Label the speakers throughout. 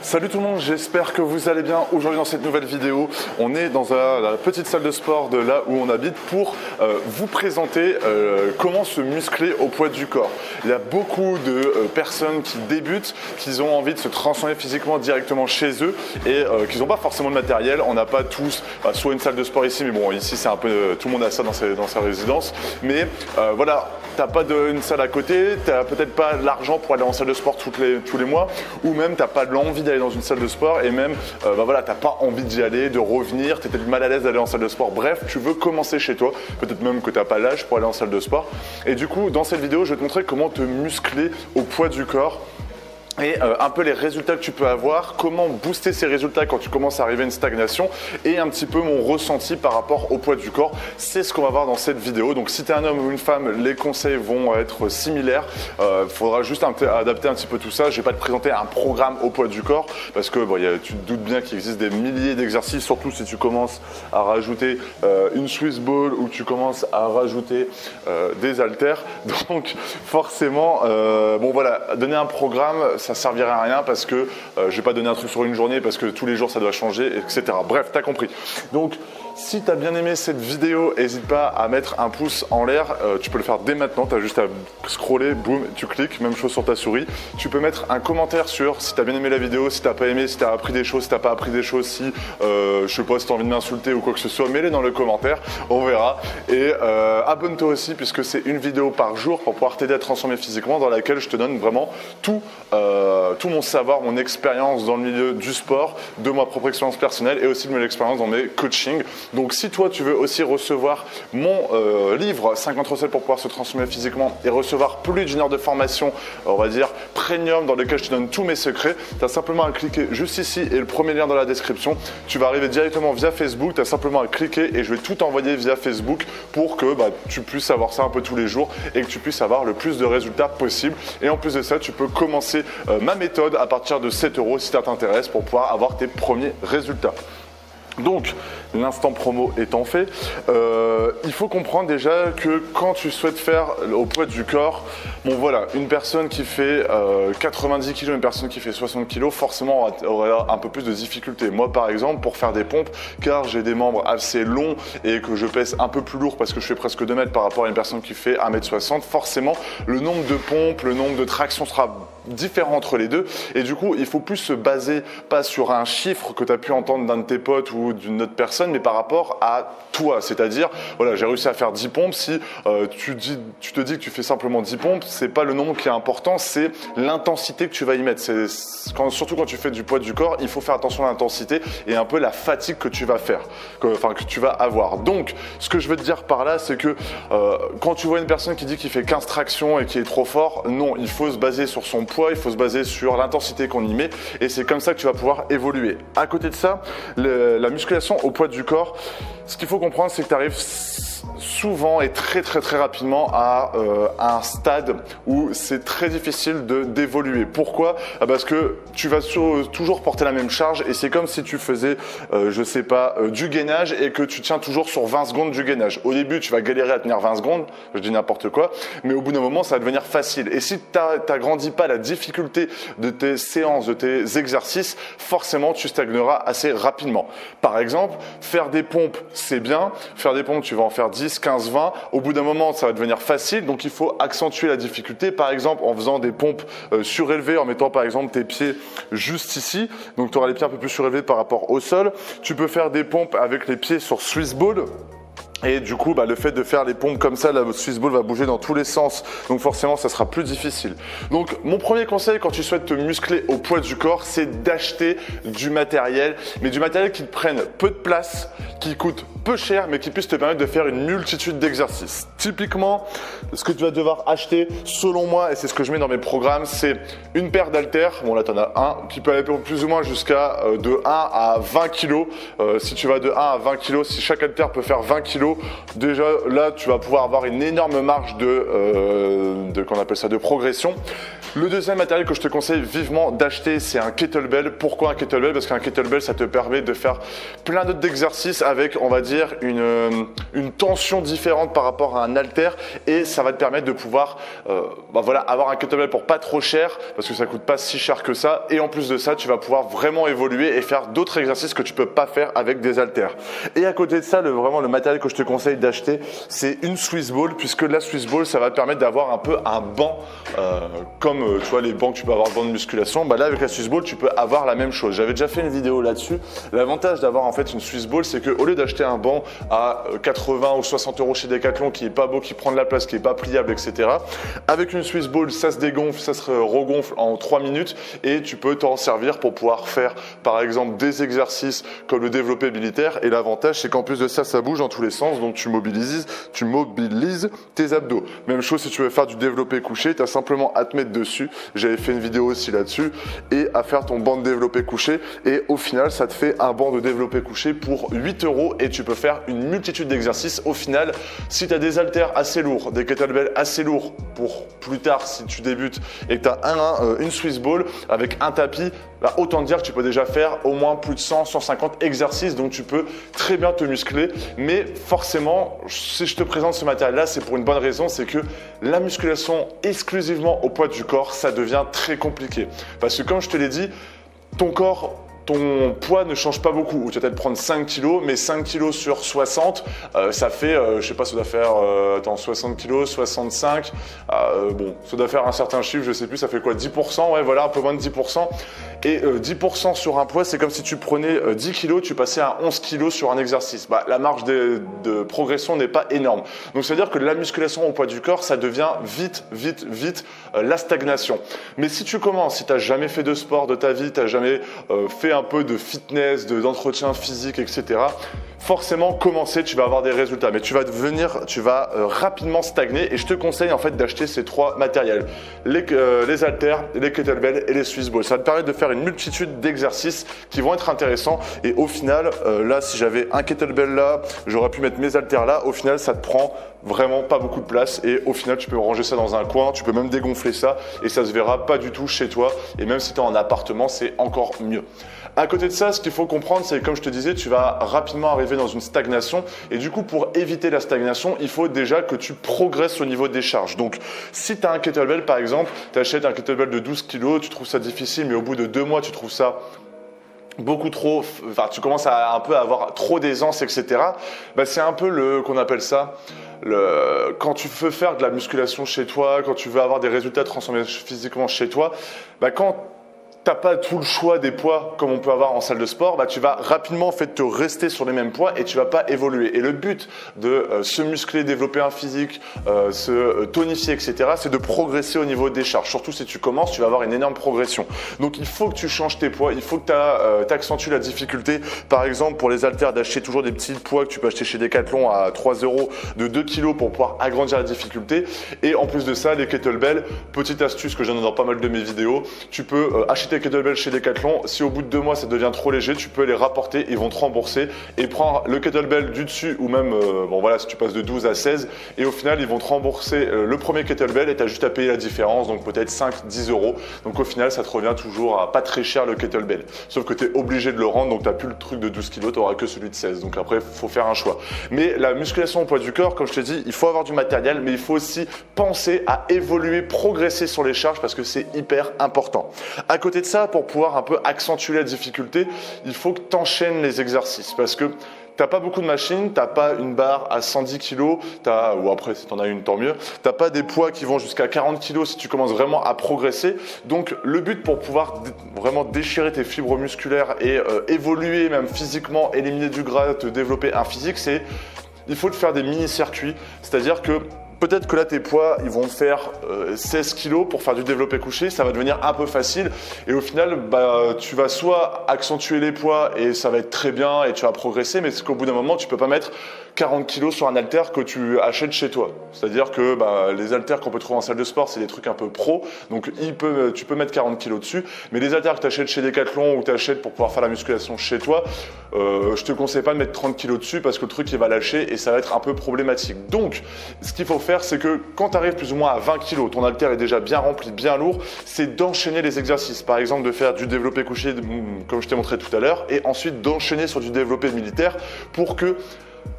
Speaker 1: Salut tout le monde, j'espère que vous allez bien. Aujourd'hui dans cette nouvelle vidéo, on est dans la petite salle de sport de là où on habite pour vous présenter comment se muscler au poids du corps. Il y a beaucoup de personnes qui débutent, qui ont envie de se transformer physiquement directement chez eux et qui n'ont pas forcément de matériel. On n'a pas tous soit une salle de sport ici, mais bon ici c'est un peu tout le monde a ça dans sa résidence. Mais voilà, t'as pas une salle à côté, t'as peut-être pas l'argent pour aller en salle de sport tous les mois, ou même t'as pas l'envie d'aller dans une salle de sport et même voilà, t'as pas envie d'y aller, de revenir, t'es peut-être mal à l'aise d'aller en salle de sport. Bref, tu veux commencer chez toi, peut-être même que t'as pas l'âge pour aller en salle de sport. Et du coup, dans cette vidéo, je vais te montrer comment te muscler au poids du corps. Et un peu les résultats que tu peux avoir, comment booster ces résultats quand tu commences à arriver à une stagnation et un petit peu mon ressenti par rapport au poids du corps. C'est ce qu'on va voir dans cette vidéo. Donc si tu es un homme ou une femme, les conseils vont être similaires. Il faudra juste adapter un petit peu tout ça. Je ne vais pas te présenter un programme au poids du corps parce que bon, tu te doutes bien qu'il existe des milliers d'exercices, surtout si tu commences à rajouter une Swiss ball ou tu commences à rajouter des haltères. Donc forcément, bon voilà, donner un programme, ça servirait à rien parce que je vais pas donner un truc sur une journée parce que tous les jours ça doit changer, etc. Bref, tu as compris. Donc, si tu as bien aimé cette vidéo, n'hésite pas à mettre un pouce en l'air. Tu peux le faire dès maintenant, tu as juste à scroller, boum, tu cliques, même chose sur ta souris. Tu peux mettre un commentaire sur si tu as bien aimé la vidéo, si tu n'as pas aimé, si tu as appris des choses, si tu n'as pas appris des choses, si je sais pas, si tu as envie de m'insulter ou quoi que ce soit, mets-les dans le commentaire, on verra. Et abonne-toi aussi puisque c'est une vidéo par jour pour pouvoir t'aider à transformer physiquement dans laquelle je te donne vraiment tout mon savoir, mon expérience dans le milieu du sport, de ma propre expérience personnelle et aussi de mon expérience dans mes coachings. Donc si toi tu veux aussi recevoir mon livre 50 recettes pour pouvoir se transformer physiquement et recevoir plus d'une heure de formation, on va dire premium, dans lequel je te donne tous mes secrets, tu as simplement à cliquer juste ici et le premier lien dans la description. Tu vas arriver directement via Facebook, tu as simplement à cliquer et je vais tout envoyer via Facebook pour que tu puisses avoir ça un peu tous les jours et que tu puisses avoir le plus de résultats possible. Et en plus de ça, tu peux commencer ma méthode à partir de 7 € si ça t'intéresse pour pouvoir avoir tes premiers résultats. Donc, l'instant promo étant fait, il faut comprendre déjà que quand tu souhaites faire au poids du corps, bon voilà, une personne qui fait 90 kg, une personne qui fait 60 kg, forcément aura un peu plus de difficultés. Moi par exemple, pour faire des pompes, car j'ai des membres assez longs et que je pèse un peu plus lourd parce que je fais presque 2 mètres par rapport à une personne qui fait 1,60 m, forcément le nombre de pompes, le nombre de tractions sera différent entre les deux et du coup il faut plus se baser pas sur un chiffre que tu as pu entendre d'un de tes potes ou d'une autre personne mais par rapport à toi, c'est-à-dire voilà, j'ai réussi à faire 10 pompes. Si tu te dis que tu fais simplement 10 pompes, c'est pas le nombre qui est important, c'est l'intensité que tu vas y mettre. Surtout quand tu fais du poids du corps, il faut faire attention à l'intensité et un peu la fatigue que tu vas faire, que tu vas avoir. Donc ce que je veux te dire par là, c'est que quand tu vois une personne qui dit qu'il fait 15 tractions et qui est trop fort, non, il faut se baser sur son poids, il faut se baser sur l'intensité qu'on y met et c'est comme ça que tu vas pouvoir évoluer. À côté de ça, la musculation au poids du corps, ce qu'il faut comprendre, c'est que tu arrives souvent et très rapidement à un stade où c'est très difficile d'évoluer. Pourquoi ? Parce que tu vas toujours porter la même charge et c'est comme si tu faisais, je sais pas, du gainage et que tu tiens toujours sur 20 secondes du gainage. Au début, tu vas galérer à tenir 20 secondes, je dis n'importe quoi, mais au bout d'un moment, ça va devenir facile. Et si tu n'agrandis pas la difficulté de tes séances, de tes exercices, forcément, tu stagneras assez rapidement. Par exemple, faire des pompes, c'est bien. Faire des pompes, tu vas en faire 10, 15, 20. Au bout d'un moment, ça va devenir facile. Donc, il faut accentuer la difficulté. Par exemple, en faisant des pompes surélevées, en mettant par exemple tes pieds juste ici. Donc, tu auras les pieds un peu plus surélevés par rapport au sol. Tu peux faire des pompes avec les pieds sur Swiss ball. Et du coup, le fait de faire les pompes comme ça, la Swiss ball va bouger dans tous les sens. Donc forcément, ça sera plus difficile. Donc mon premier conseil quand tu souhaites te muscler au poids du corps, c'est d'acheter du matériel. Mais du matériel qui te prenne peu de place, qui coûte peu cher, mais qui puisse te permettre de faire une multitude d'exercices. Typiquement, ce que tu vas devoir acheter, selon moi, et c'est ce que je mets dans mes programmes, c'est une paire d'haltères. Bon là, tu en as un, qui peut aller plus ou moins jusqu'à de 1 à 20 kg. Si tu vas de 1 à 20 kg, si chaque haltère peut faire 20 kg, déjà là tu vas pouvoir avoir une énorme marge qu'on appelle ça de progression. Le deuxième matériel que je te conseille vivement d'acheter, c'est un kettlebell. Pourquoi un kettlebell ? Parce qu'un kettlebell, ça te permet de faire plein d'autres exercices avec, on va dire, une tension différente par rapport à un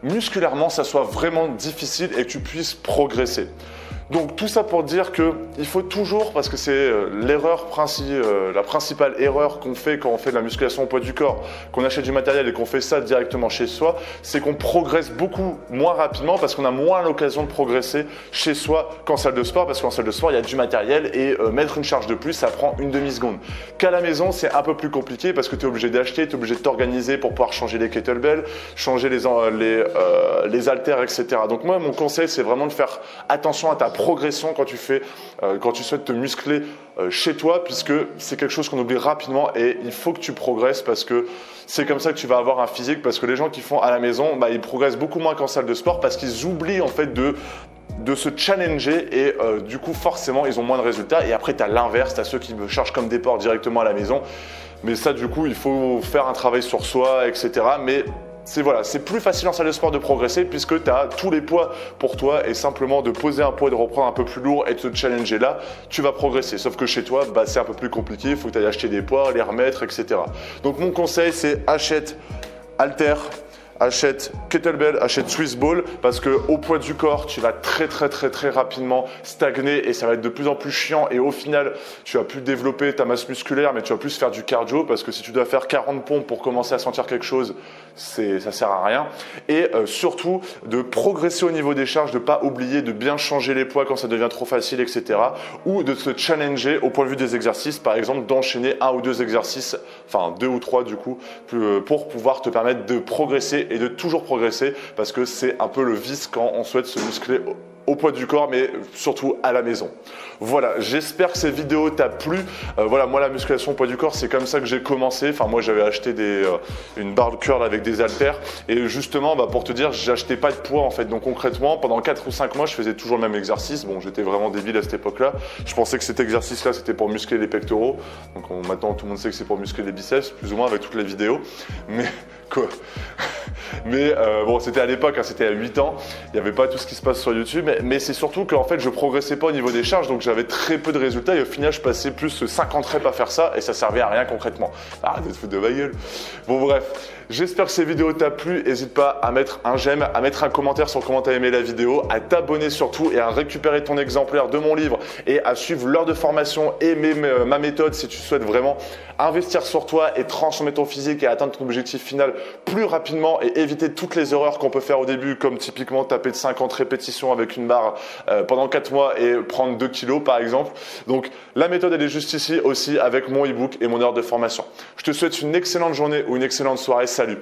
Speaker 1: musculairement ça soit vraiment difficile et que tu puisses progresser. Donc tout ça pour dire qu'il faut toujours, parce que c'est la principale erreur qu'on fait quand on fait de la musculation au poids du corps, qu'on achète du matériel et qu'on fait ça directement chez soi, c'est qu'on progresse beaucoup moins rapidement parce qu'on a moins l'occasion de progresser chez soi qu'en salle de sport, parce qu'en salle de sport il y a du matériel et mettre une charge de plus ça prend une demi-seconde. Qu'à la maison c'est un peu plus compliqué parce que tu es obligé d'acheter, tu es obligé de t'organiser pour pouvoir changer les kettlebells, changer les haltères, etc. Donc moi mon conseil c'est vraiment de faire attention à ta progression quand tu souhaites te muscler chez toi, puisque c'est quelque chose qu'on oublie rapidement et il faut que tu progresses parce que c'est comme ça que tu vas avoir un physique, parce que les gens qui font à la maison, ils progressent beaucoup moins qu'en salle de sport parce qu'ils oublient en fait de se challenger et du coup forcément ils ont moins de résultats. Et après tu as l'inverse, tu as ceux qui me chargent comme des porcs directement à la maison, mais ça du coup il faut faire un travail sur soi, etc. Mais c'est plus facile en salle de sport de progresser puisque tu as tous les poids pour toi et simplement de poser un poids et de reprendre un peu plus lourd et de te challenger là, tu vas progresser. Sauf que chez toi, c'est un peu plus compliqué, il faut que tu ailles acheter des poids, les remettre, etc. Donc mon conseil, c'est achète haltères, achète kettlebell, achète Swiss ball, parce que au poids du corps, tu vas très rapidement stagner et ça va être de plus en plus chiant et au final, tu vas plus développer ta masse musculaire mais tu vas plus faire du cardio, parce que si tu dois faire 40 pompes pour commencer à sentir quelque chose, ça sert à rien. Et surtout de progresser au niveau des charges, de pas oublier de bien changer les poids quand ça devient trop facile, etc. Ou de se challenger au point de vue des exercices, par exemple d'enchaîner 1 ou 2 exercices, enfin 2 ou 3 du coup, pour pouvoir te permettre de progresser et de toujours progresser, parce que c'est un peu le vice quand on souhaite se muscler au poids du corps, mais surtout à la maison. Voilà, j'espère que cette vidéo t'a plu. Voilà, moi la musculation au poids du corps, c'est comme ça que j'ai commencé. Enfin, moi j'avais acheté une barre de curl avec des haltères et justement, pour te dire, j'achetais pas de poids en fait. Donc concrètement, pendant 4 ou 5 mois, je faisais toujours le même exercice. Bon, j'étais vraiment débile à cette époque-là. Je pensais que cet exercice-là, c'était pour muscler les pectoraux. Donc maintenant, tout le monde sait que c'est pour muscler les biceps, plus ou moins avec toutes les vidéos. Mais quoi? Mais bon, c'était à l'époque, c'était à 8 ans, il n'y avait pas tout ce qui se passe sur YouTube, mais c'est surtout qu'en fait je progressais pas au niveau des charges, donc j'avais très peu de résultats et au final je passais plus de 50 reps à faire ça et ça servait à rien concrètement. Arrête de te foutre de ma gueule. Bon bref, j'espère que cette vidéo t'a plu, n'hésite pas à mettre un j'aime, à mettre un commentaire sur comment tu as aimé la vidéo, à t'abonner surtout et à récupérer ton exemplaire de mon livre et à suivre l'heure de formation et ma méthode si tu souhaites vraiment investir sur toi et transformer ton physique et atteindre ton objectif final plus rapidement et éviter toutes les erreurs qu'on peut faire au début, comme typiquement taper de 50 répétitions avec une barre pendant 4 mois et prendre 2 kilos par exemple. Donc la méthode elle est juste ici aussi avec mon ebook et mon heure de formation. Je te souhaite une excellente journée ou une excellente soirée. Salut!